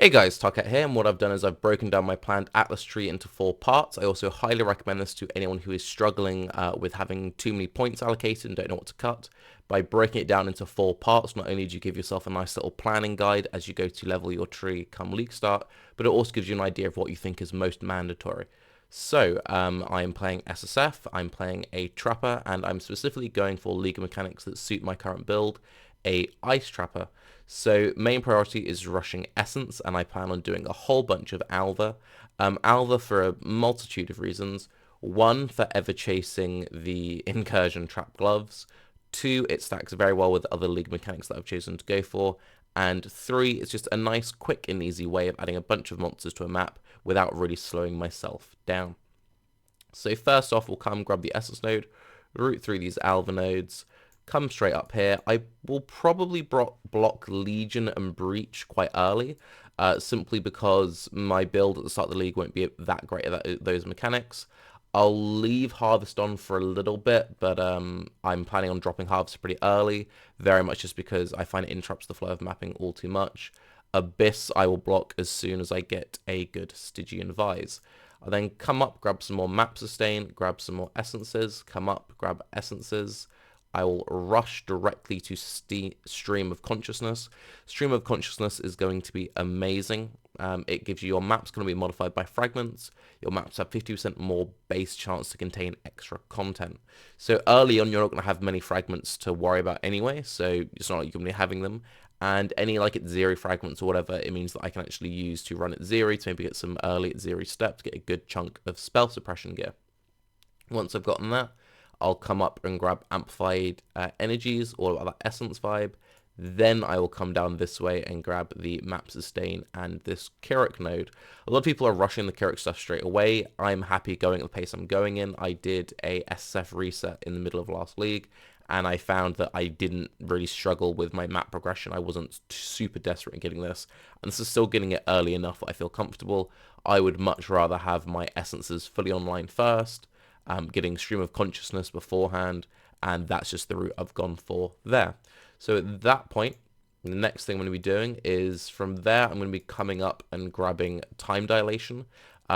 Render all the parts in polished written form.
Hey guys, Tarke here, and what I've done is I've broken down my planned Atlas tree into 4 parts. I also highly recommend this to anyone who is struggling with having too many points allocated and don't know what to cut. By breaking it down into 4 parts, not only do you give yourself a nice little planning guide as you go to level your tree come league start, but it also gives you an idea of what you think is most mandatory. So, I am playing SSF, I'm playing a Trapper, and I'm specifically going for league mechanics that suit my current build, a Ice Trapper. So main priority is rushing Essence, and I plan on doing a whole bunch of Alva. Alva for a multitude of reasons. One, for ever chasing the Incursion Trap Gloves. Two, it stacks very well with other league mechanics that I've chosen to go for. And three, it's just a nice, quick and easy way of adding a bunch of monsters to a map without really slowing myself down. So first off, we'll come grab the Essence node, route through these Alva nodes, come straight up here. I will probably block Legion and Breach quite early, simply because my build at the start of the league won't be that great at those mechanics. I'll leave Harvest on for a little bit, but I'm planning on dropping Harvest pretty early, very much just because I find it interrupts the flow of mapping all too much. Abyss I will block as soon as I get a good Stygian Vise. I'll then come up, grab some more map sustain, grab some more essences, come up, grab essences. I will rush directly to Stream of Consciousness. Stream of Consciousness is going to be amazing. It gives you your map's going to be modified by fragments. Your maps have 50% more base chance to contain extra content. So early on, you're not going to have many fragments to worry about anyway, so it's not like you're going to be having them. And any like at zero fragments or whatever, it means that I can actually use to run at zero to maybe get some early at zero steps, get a good chunk of spell suppression gear. Once I've gotten that, I'll come up and grab Amplified Energies, all about that Essence vibe. Then I will come down this way and grab the Map Sustain and this Kirik node. A lot of people are rushing the Kirik stuff straight away. I'm happy going at the pace I'm going in. I did a SSF reset in the middle of last league, and I found that I didn't really struggle with my map progression. I wasn't super desperate in getting this, and this is still getting it early enough that I feel comfortable. I would much rather have my essences fully online first, getting Stream of Consciousness beforehand, and that's just the route I've gone for there. So at that point, the next thing I'm going to be doing is from there, I'm going to be coming up and grabbing Time Dilation.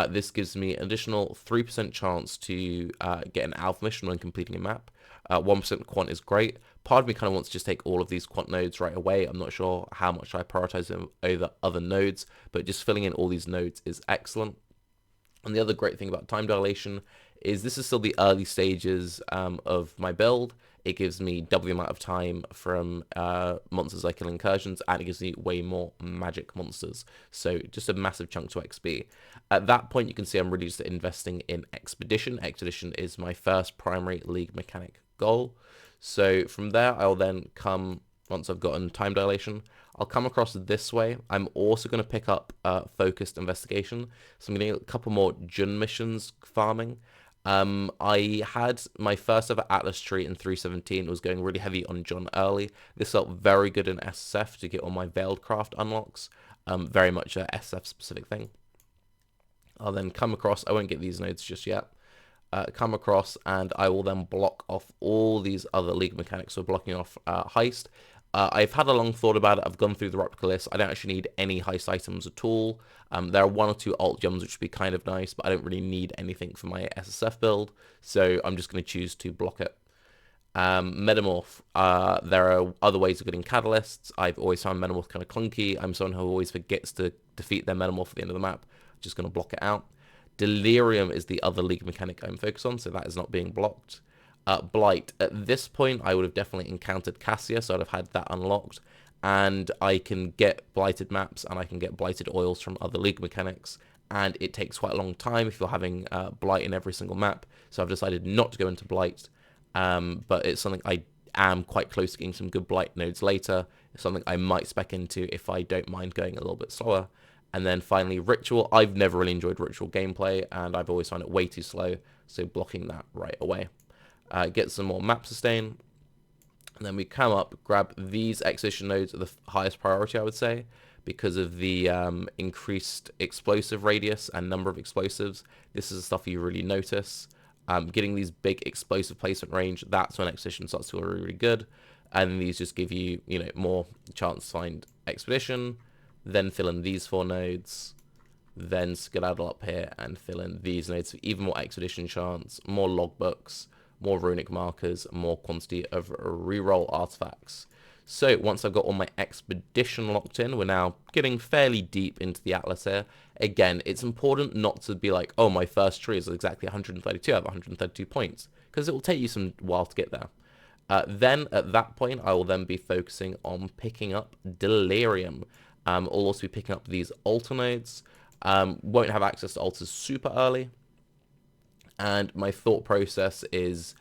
This gives me an additional 3% chance to get an alpha mission when completing a map. 1% quant is great. Part of me kind of wants to just take all of these quant nodes right away. I'm not sure how much I prioritize them over other nodes, but just filling in all these nodes is excellent. And the other great thing about Time Dilation is this is still the early stages of my build. It gives me double the amount of time from monsters I kill incursions, and it gives me way more magic monsters. So just a massive chunk to XP. At that point, you can see I'm really just investing in Expedition. Expedition is my first primary league mechanic goal. So from there, I'll then come, once I've gotten Time Dilation, I'll come across this way. I'm also going to pick up Focused Investigation. So I'm getting a couple more Jun missions farming. I had my first ever Atlas tree in 317. It was going really heavy on John early. This felt very good in SSF to get all my Veiled Craft unlocks. Very much a SSF specific thing. I'll then come across, I won't get these nodes just yet. Come across and I will then block off all these other league mechanics. So blocking off Heist. I've had a long thought about it. I've gone through the replica list. I don't actually need any heist items at all. There are 1 or 2 alt gems which would be kind of nice, but I don't really need anything for my SSF build, so I'm just going to choose to block it. Metamorph. There are other ways of getting catalysts. I've always found Metamorph kind of clunky. I'm someone who always forgets to defeat their Metamorph at the end of the map. Just going to block it out. Delirium is the other league mechanic I'm focused on, so that is not being blocked. Blight. At this point, I would have definitely encountered Cassia, so I'd have had that unlocked. And I can get blighted maps, and I can get blighted oils from other league mechanics. And it takes quite a long time if you're having blight in every single map. So I've decided not to go into blight. But it's something I am quite close to getting some good blight nodes later. It's something I might spec into if I don't mind going a little bit slower. And then finally, Ritual. I've never really enjoyed Ritual gameplay, and I've always found it way too slow. So blocking that right away. Get some more map sustain, and then we come up, grab these exhibition nodes at the highest priority, I would say, because of the increased explosive radius and number of explosives. This is the stuff you really notice. Getting these big explosive placement range, that's when exhibition starts to feel really, really good. And these just give you, more chance to find expedition, then fill in these 4 nodes, then skedaddle up here and fill in these nodes for even more expedition chance, more logbooks, more runic markers, more quantity of reroll artifacts. So once I've got all my expedition locked in, we're now getting fairly deep into the atlas here. Again, it's important not to be like, oh, my first tree is exactly 132, I have 132 points, because it will take you some while to get there. Then at that point, I will then be focusing on picking up delirium. I'll also be picking up these altar nodes. Won't have access to altars super early. And my thought process is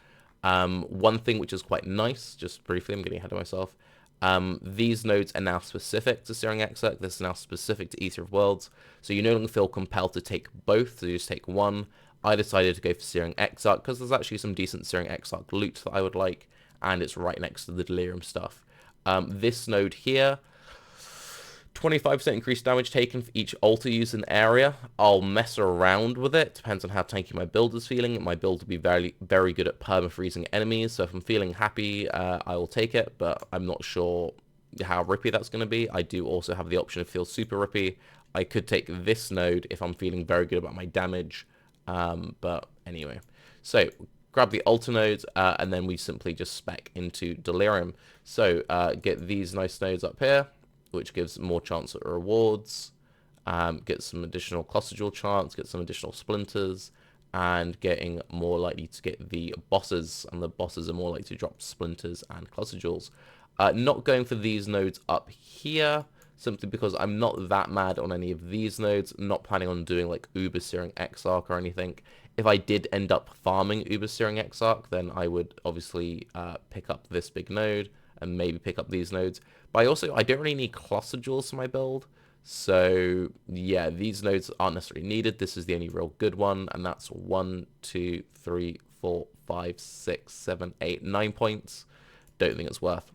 one thing which is quite nice, just briefly, I'm getting ahead of myself. These nodes are now specific to Searing Exarch. This is now specific to Eater of Worlds. So you no longer feel compelled to take both, so you just take one. I decided to go for Searing Exarch because there's actually some decent Searing Exarch loot that I would like, and it's right next to the delirium stuff. This node here, 25% increased damage taken for each altar used in the area. I'll mess around with it. Depends on how tanky my build is feeling. My build will be very, very good at perma-freezing enemies. So if I'm feeling happy, I will take it. But I'm not sure how rippy that's going to be. I do also have the option of feel super rippy. I could take this node if I'm feeling very good about my damage. But anyway. So grab the altar nodes, and then we simply just spec into delirium. So get these nice nodes up here, which gives more chance at rewards, get some additional cluster jewel chance, get some additional splinters, and getting more likely to get the bosses, and the bosses are more likely to drop splinters and cluster jewels. Not going for these nodes up here, simply because I'm not that mad on any of these nodes, not planning on doing like Uber Searing Exarch or anything. If I did end up farming Uber Searing Exarch, then I would obviously pick up this big node, and maybe pick up these nodes. But I don't really need cluster jewels for my build. So yeah, these nodes aren't necessarily needed. This is the only real good one, and that's 1, 2, 3, 4, 5, 6, 7, 8, 9 points. Don't think it's worth.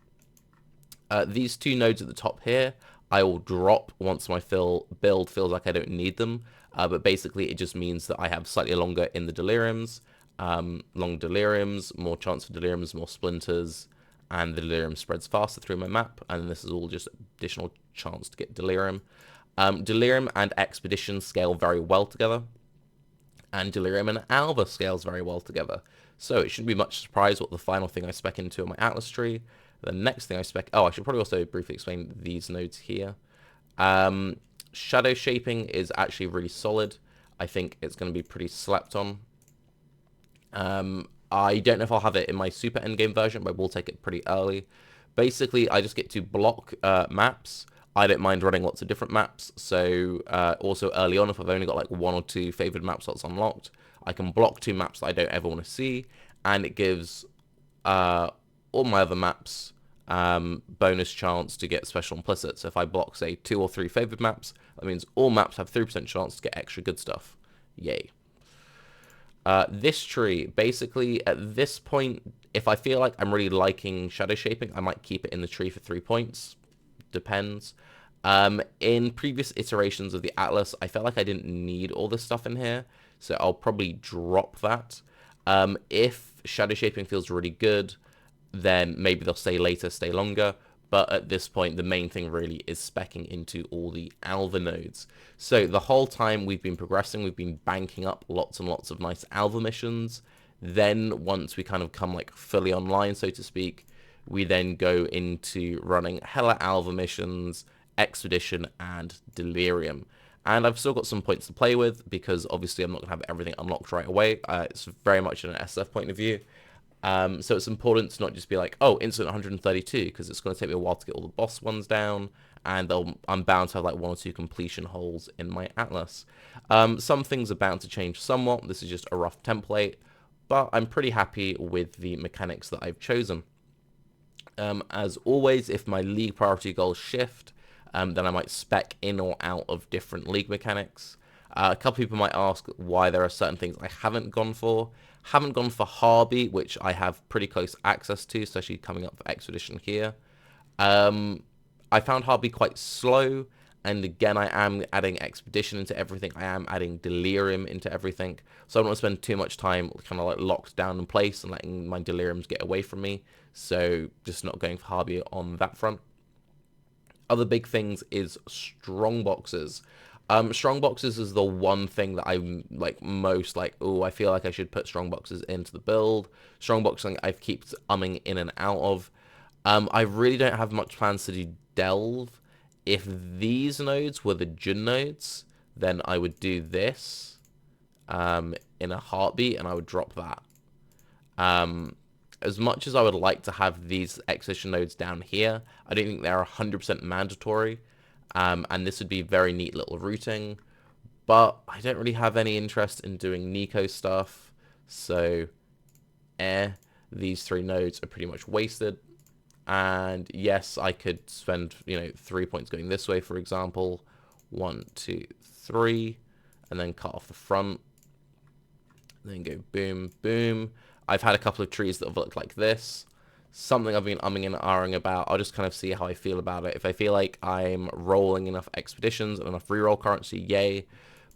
These 2 nodes at the top here, I will drop once my build feels like I don't need them. But basically, it just means that I have slightly longer in the deliriums. Long deliriums, more chance for deliriums, more splinters, and the delirium spreads faster through my map, and this is all just additional chance to get delirium. Delirium and expedition scale very well together, and delirium and alva scales very well together. So it shouldn't be much surprise what the final thing I spec into on my atlas tree. The next thing I spec, I should probably also briefly explain these nodes here. Shadow shaping is actually really solid. I think it's going to be pretty slept on. I don't know if I'll have it in my super endgame version, but we'll take it pretty early. Basically, I just get to block maps. I don't mind running lots of different maps. So also early on, if I've only got like 1 or 2 favored map slots unlocked, I can block 2 maps that I don't ever want to see, and it gives all my other maps bonus chance to get special implicit. So if I block, say, 2 or 3 favored maps, that means all maps have 3% chance to get extra good stuff. Yay. This tree, basically, at this point, if I feel like I'm really liking shadow shaping, I might keep it in the tree for 3 points. Depends. In previous iterations of the Atlas, I felt like I didn't need all this stuff in here, so I'll probably drop that. If shadow shaping feels really good, then maybe they'll stay later, stay longer. But at this point, the main thing really is speccing into all the alva nodes. So the whole time we've been progressing, we've been banking up lots and lots of nice alva missions. Then once we kind of come like fully online, so to speak, we then go into running hella alva missions, expedition, and delirium. And I've still got some points to play with, because obviously I'm not going to have everything unlocked right away. It's very much an SSF point of view. So it's important to not just be like, oh, instant 132, because it's going to take me a while to get all the boss ones down, and I'm bound to have like 1 or 2 completion holes in my Atlas. Some things are bound to change somewhat. This is just a rough template, but I'm pretty happy with the mechanics that I've chosen. As always, if my league priority goals shift, then I might spec in or out of different league mechanics. A couple people might ask why there are certain things I haven't gone for. Haven't gone for Harby, which I have pretty close access to, especially coming up for Expedition here. I found Harby quite slow, and again, I am adding Expedition into everything. I am adding Delirium into everything, so I don't want to spend too much time kind of like locked down in place and letting my Deliriums get away from me, so just not going for Harby on that front. Other big things is strong boxes. Strong boxes is the one thing that I'm like most like, oh, I feel like I should put strong boxes into the build. Strong boxing I've kept umming in and out of. I really don't have much plans to do delve. If these nodes were the Jun nodes, then I would do this in a heartbeat, and I would drop that. As much as I would like to have these exhibition nodes down here, I don't think they're 100% mandatory, and this would be very neat little routing, but I don't really have any interest in doing Nico stuff, so these three nodes are pretty much wasted. And yes, I could spend, 3 points going this way, for example. 1, 2, 3, and then cut off the front. Then go boom, boom. I've had a couple of trees that have looked like this. Something I've been umming and ahhing about. I'll just kind of see how I feel about it. If I feel like I'm rolling enough expeditions and enough reroll currency, yay.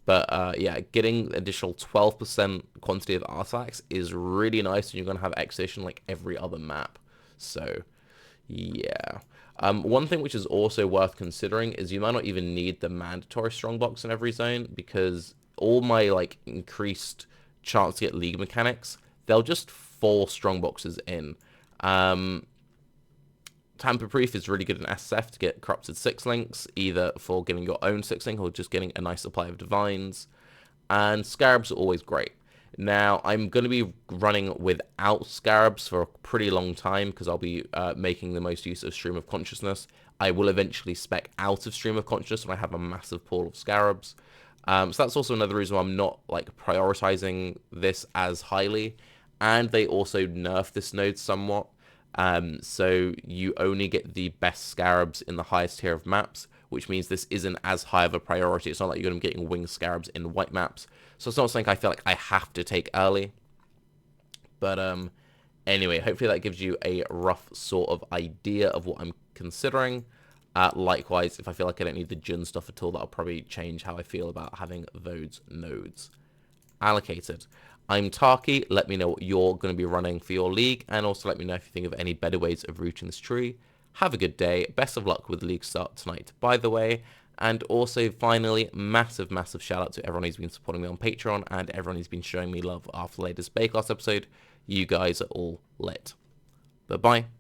But yeah, getting additional 12% quantity of artifacts is really nice, and you're going to have expedition like every other map. So yeah. One thing which is also worth considering is you might not even need the mandatory strongbox in every zone, because all my like increased chance to get league mechanics, they'll just fall strongboxes in. Tamper-proof is really good in SSF to get corrupted 6 links, either for getting your own 6 link or just getting a nice supply of divines. And scarabs are always great. Now, I'm going to be running without scarabs for a pretty long time, because I'll be making the most use of Stream of Consciousness. I will eventually spec out of Stream of Consciousness when I have a massive pool of scarabs. So that's also another reason why I'm not like prioritizing this as highly. And they also nerf this node somewhat. So you only get the best scarabs in the highest tier of maps, which means this isn't as high of a priority. It's not like you're going to be getting winged scarabs in white maps. So it's not something I feel like I have to take early. But anyway, hopefully that gives you a rough sort of idea of what I'm considering. Likewise, if I feel like I don't need the Jun stuff at all, that'll probably change how I feel about having those nodes allocated. I'm Tarke. Let me know what you're going to be running for your league, and also let me know if you think of any better ways of routing this tree. Have a good day. Best of luck with the league start tonight, by the way. And also, finally, massive, massive shout out to everyone who's been supporting me on Patreon and everyone who's been showing me love after the latest Bake Off episode. You guys are all lit. Bye-bye.